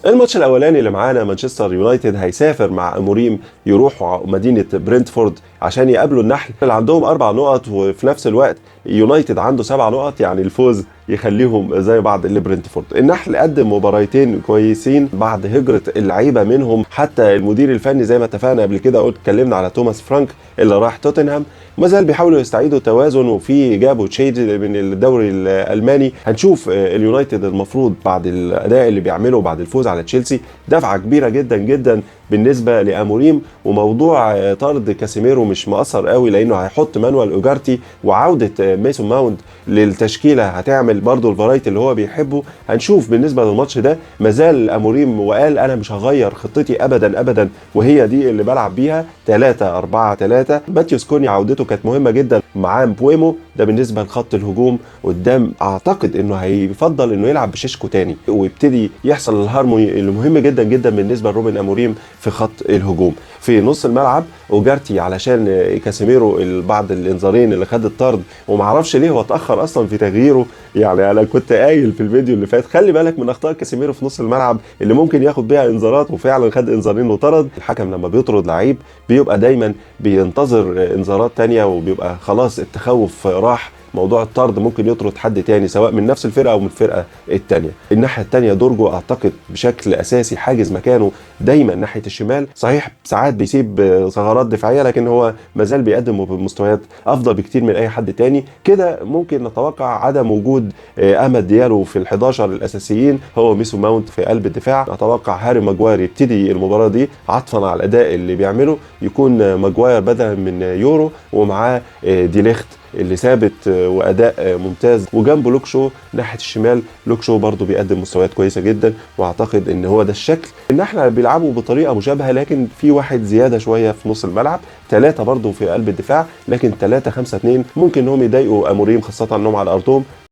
الماتش الاولاني اللي معانا مانشستر يونايتد هيسافر مع اموريم يروحوا مدينه برنتفورد عشان يقابلوا النحل اللي عندهم 4 نقط، وفي نفس الوقت يونايتد عنده 7 نقط، يعني الفوز يخليهم زي بعض. اللي برنتفورد النحل قدم مباراتين كويسين بعد هجرة اللعيبه منهم، حتى المدير الفني زي ما اتفقنا قبل كده قلت اتكلمنا على توماس فرانك اللي راح توتنهام، ما زال بيحاولوا يستعيدوا توازن، وفي جابوا تشيد من الدوري الالماني. هنشوف اليونايتد المفروض بعد الاداء اللي بيعمله بعد الفوز على تشيلسي دفعه كبيره جدا جدا بالنسبه لاموريم، وموضوع طرد كاسيميرو مش مؤثر قوي لانه هيحط مانويل اوجارتي، وعوده ميسون ماونت للتشكيله هتعمل برضو الفرايتي اللي هو بيحبه. هنشوف بالنسبه للماتش ده مازال اموريم وقال انا مش هغير خطتي ابدا ابدا، وهي دي اللي بلعب بيها 3-4-3. ماتيوس كوني عودته كانت مهمه جدا مع بويمو، ده بالنسبه لخط الهجوم قدام. اعتقد انه هيفضل انه يلعب بشيشكو تاني ويبتدي يحصل الهارموني اللي مهم جدا جدا بالنسبه لروبن اموريم في خط الهجوم. في نص الملعب اوجارتي علشان كاسيميرو بعض الانذارين اللي خد الطرد، ومعرفش ليه هو اتاخر اصلا في تغييره. يعني انا كنت قايل في الفيديو اللي فات خلي بالك من اخطاء كاسيميرو في نص الملعب اللي ممكن ياخد بيها انذارات، وفعلا خد انذارين وطرد. الحكم لما بيطرد لعيب بيبقى دايما بينتظر انذارات تانية، وبيبقى خلاص التخوف راح. موضوع الطرد ممكن يطرد حد تاني سواء من نفس الفرقه او من الفرقه التانيه. الناحيه التانيه دورجو اعتقد بشكل اساسي حاجز مكانه دايما ناحيه الشمال، صحيح ساعات بيسيب ثغرات دفاعيه لكن هو مازال بيقدم بمستويات افضل بكتير من اي حد تاني. كده ممكن نتوقع عدم وجود امد ديالو في ال11 الاساسيين، هو ميسون ماونت في قلب الدفاع. اتوقع هاري ماجواير يبتدي المباراه دي عطفا على الاداء اللي بيعمله، يكون ماجواير بدلا من يورو، ومعاه دي ليخت اللي ثابت واداء ممتاز، وجنبه لوك شو ناحيه الشمال. لوك شو برضه بيقدم مستويات كويسه جدا، واعتقد ان هو ده الشكل ان احنا بيلعبوا بطريقه مشابهه، لكن في واحد زياده شويه في نص الملعب، 3 برضه في قلب الدفاع، لكن 3-5-2 ممكن انهم يضايقوا اموريم خاصه انهم على ارضهم.